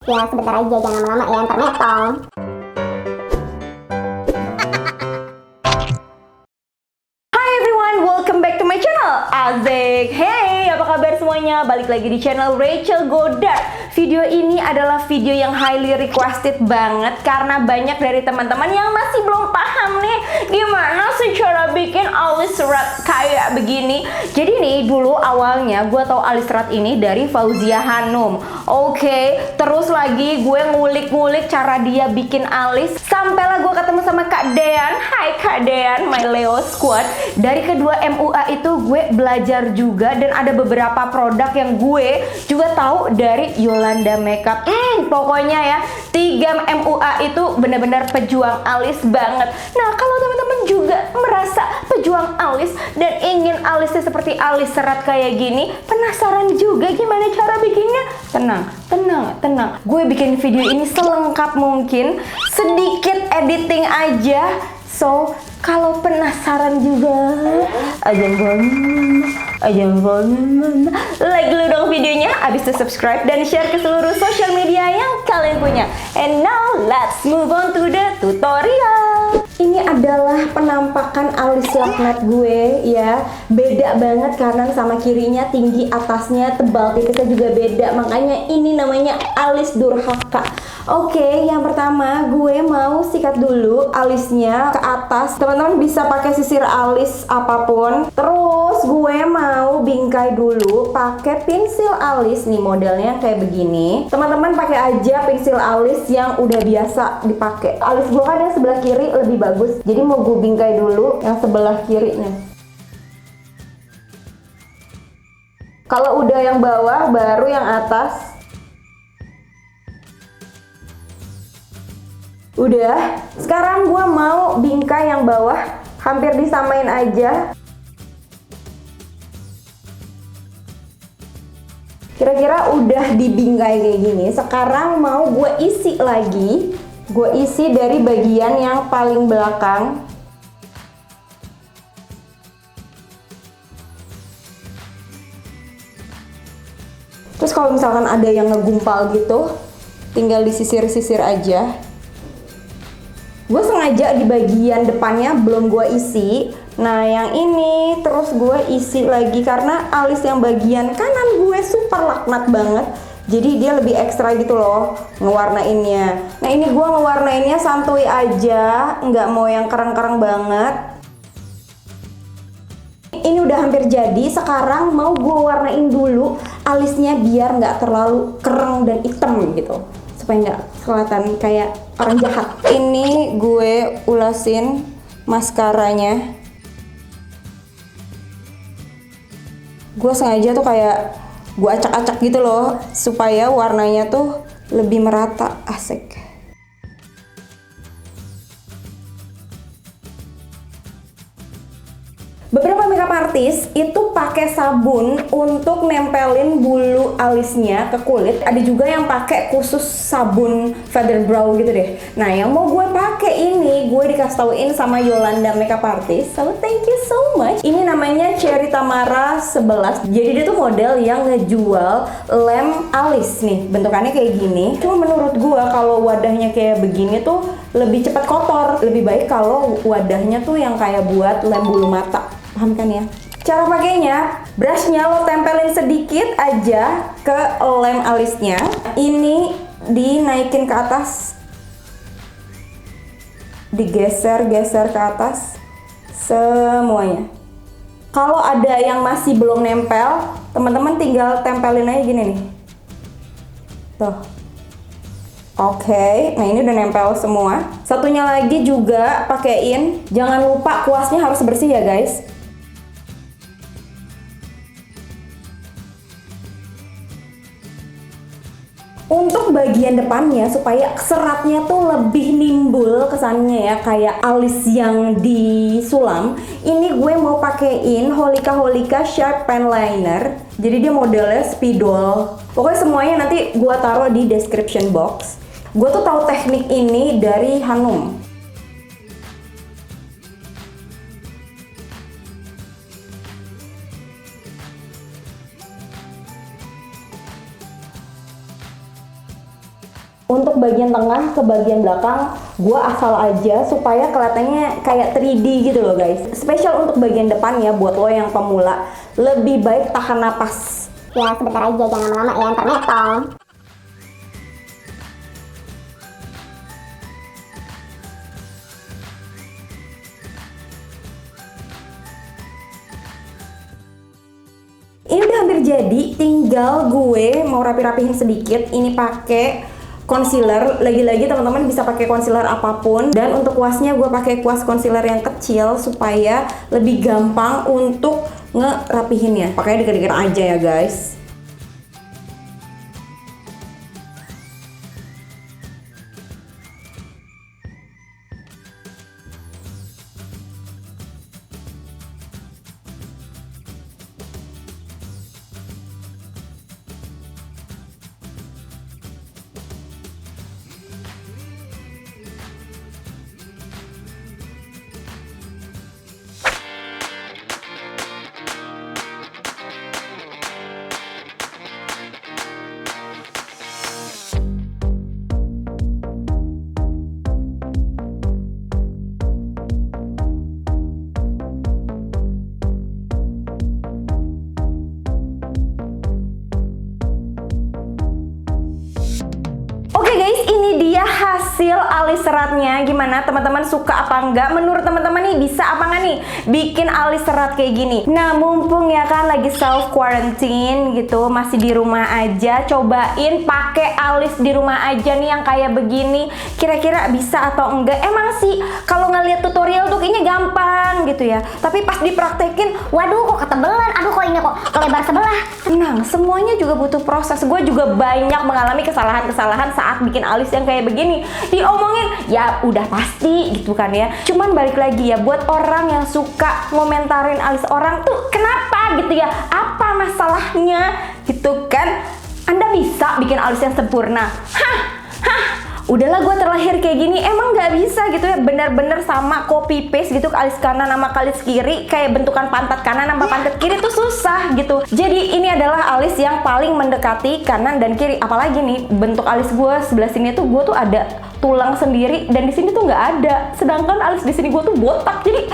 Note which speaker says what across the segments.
Speaker 1: Ya sebentar aja, jangan lama-lama ya, ntar metong.
Speaker 2: Hi everyone, welcome back to my channel. Asik. Hey, apa kabar semuanya? Balik lagi di channel Rachel Godard. Video ini adalah video yang highly requested banget karena banyak dari teman-teman yang masih belum paham nih gimana sih cara bikin alis serat kayak begini. Jadi nih dulu awalnya gue tahu alis serat ini dari Fauzia Hanum. Oke, terus lagi gue ngulik-ngulik cara dia bikin alis. Sampailah gue ketemu sama Kak Dean. Hai Kak Dean, my Leo Squad. Dari kedua MUA itu gue belajar juga dan ada beberapa produk yang gue juga tahu dari Yolanda Makeup. Pokoknya ya, 3 MUA itu benar-benar pejuang alis banget. Nah, kalau teman-teman juga merasa pejuang alis dan ingin alisnya seperti alis serat kayak gini, penasaran juga gimana cara bikinnya? Tenang. Gue bikin video ini selengkap mungkin, sedikit editing aja. So, kalau penasaran juga, like dulu dong videonya, abis itu subscribe dan share ke seluruh social media yang kalian punya. And now, let's move on to the tutorial. Ini adalah penampakan alis laknat gue ya. Beda banget kanan sama kirinya, tinggi atasnya, tebal tipisnya juga beda. Makanya ini namanya alis durhaka. Oke, yang pertama gue mau sikat dulu alisnya ke atas. Teman-teman bisa pakai sisir alis apapun. Terus gue mau bingkai dulu pakai pensil alis nih, modelnya kayak begini. Teman-teman pakai aja pensil alis yang udah biasa dipakai. Alis gue kan yang sebelah kiri lebih bagus. Jadi mau gue bingkai dulu yang sebelah kirinya. Kalau udah yang bawah baru yang atas. Udah, sekarang gue mau bingkai yang bawah, hampir disamain aja. Kira-kira udah dibingkai kayak gini. Sekarang mau gue isi lagi. Gue isi dari bagian yang paling belakang. Terus kalau misalkan ada yang ngegumpal gitu, tinggal disisir-sisir aja. Gue sengaja di bagian depannya belum gue isi. Nah yang ini terus gue isi lagi karena alis yang bagian kanan gue super laknat banget. Jadi dia lebih ekstra gitu loh ngewarnainnya. Nah ini gue ngewarnainnya santuy aja, nggak mau yang kerang-kerang banget. Ini udah hampir jadi. Sekarang mau gue warnain dulu alisnya biar nggak terlalu kerang dan hitam gitu, supaya nggak kelihatan kayak orang jahat. Ini gue ulasin maskaranya. Gue sengaja tuh kayak gue acak-acak gitu loh, supaya warnanya tuh lebih merata. Asik. Beberapa makeup artist itu pakai sabun untuk nempelin bulu alisnya ke kulit. Ada juga yang pakai khusus sabun feather brow gitu deh. Nah, yang mau gue pakai ini, gue dikasih tauin sama Yolanda Makeup Artist. So, thank you so much. Ini namanya Cherry Tamara 11. Jadi dia tuh model yang ngejual lem alis nih. Bentukannya kayak gini. Cuma menurut gue kalau wadahnya kayak begini tuh lebih cepat kotor. Lebih baik kalau wadahnya tuh yang kayak buat lem bulu mata. Paham kan ya? Cara pakainya, brushnya lo tempelin sedikit aja ke lem alisnya. Ini dinaikin ke atas, digeser-geser ke atas semuanya. Kalau ada yang masih belum nempel, teman-teman tinggal tempelin aja gini nih. Tuh. Oke, nah ini udah nempel semua. Satunya lagi juga pakein. Jangan lupa kuasnya harus bersih ya guys. Untuk bagian depannya supaya seratnya tuh lebih nimbul kesannya ya, kayak alis yang disulam. Ini gue mau pakein Holika Sharp Pen Liner. Jadi dia modelnya spidol. Pokoknya semuanya nanti gue taruh di description box. Gue tuh tahu teknik ini dari Hanum. Untuk bagian tengah ke bagian belakang gue asal aja supaya kelihatannya kayak 3D gitu loh guys. Spesial untuk bagian depan ya, buat lo yang pemula, lebih baik tahan napas.
Speaker 1: Ya sebentar aja, jangan lama-lama ya, ntar metong.
Speaker 2: Ini udah hampir jadi, tinggal gue mau rapi-rapihin sedikit. Ini pakai concealer. Lagi-lagi teman-teman bisa pakai concealer apapun. Dan untuk kuasnya gue pakai kuas concealer yang kecil supaya lebih gampang untuk ngerapihinnya. Pakai dikit-dikit aja ya guys. Oke guys, ini dia hasil alis seratnya. Gimana teman-teman, suka apa enggak? Menurut teman-teman nih, bisa apa enggak nih bikin alis serat kayak gini? Nah, mumpung ya kan lagi self quarantine gitu, masih di rumah aja, cobain pakai alis di rumah aja nih yang kayak begini. Kira-kira bisa atau enggak? Emang sih kalau ngeliat tutorial tuh kayaknya gampang gitu ya, tapi pas dipraktekin,
Speaker 1: Waduh kok ketebelan, aduh kok ini kok kelebar sebelah.
Speaker 2: tenang, semuanya juga butuh proses. Gue juga banyak mengalami kesalahan-kesalahan saat bikin alis yang kayak begini. Diomongin ya udah pasti gitu kan ya. Cuman balik lagi ya, buat orang yang suka ngomentarin alis orang tuh kenapa gitu ya, apa masalahnya gitu kan. Anda bisa bikin alis yang sempurna. Udahlah, gue terlahir kayak gini, emang nggak bisa gitu ya, bener-bener sama copy paste gitu, alis kanan sama alis kiri, kayak bentukan pantat kanan sama pantat kiri tuh susah gitu. Jadi ini adalah alis yang paling mendekati kanan dan kiri. Apalagi nih bentuk alis gue sebelah sini tuh, gue tuh ada tulang sendiri dan di sini tuh nggak ada. Sedangkan alis di sini gue tuh botak, jadi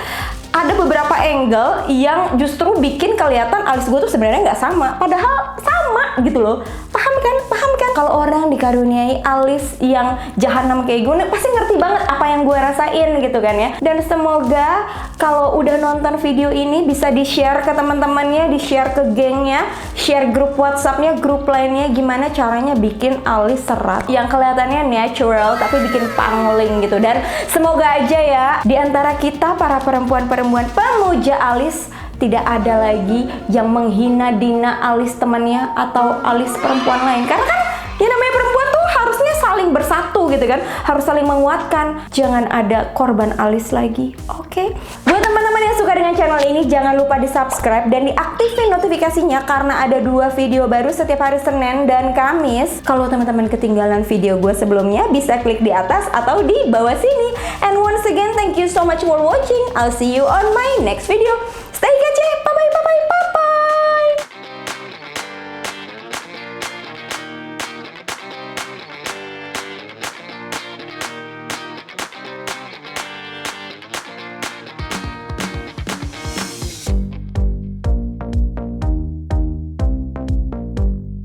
Speaker 2: ada beberapa angle yang justru bikin kelihatan alis gue tuh sebenarnya nggak sama, padahal sama gitu loh. Paham kan? Paham kan? Kalau orang dikaruniai alis yang jahanam kayak gue, pasti ngerti banget apa yang gue rasain gitu kan ya. Dan semoga kalau udah nonton video ini bisa di-share ke teman-temannya, di-share ke gengnya, share grup WhatsAppnya, grup lainnya, gimana caranya bikin alis serat yang kelihatannya natural tapi bikin pangling gitu. Dan semoga aja ya di antara kita para perempuan-perempuan pemuja alis tidak ada lagi yang menghina-dina alis temannya atau alis perempuan lain. Karena kan yang namanya perempuan tuh harusnya saling bersatu gitu kan, harus saling menguatkan. Jangan ada korban alis lagi, oke? Buat teman-teman yang suka dengan channel ini, jangan lupa di subscribe dan diaktifin notifikasinya karena ada 2 video baru setiap hari Senin dan Kamis. Kalau teman-teman ketinggalan video gue sebelumnya, bisa klik di atas atau di bawah sini. And once again, thank you so much for watching. I'll see you on my next video. Stay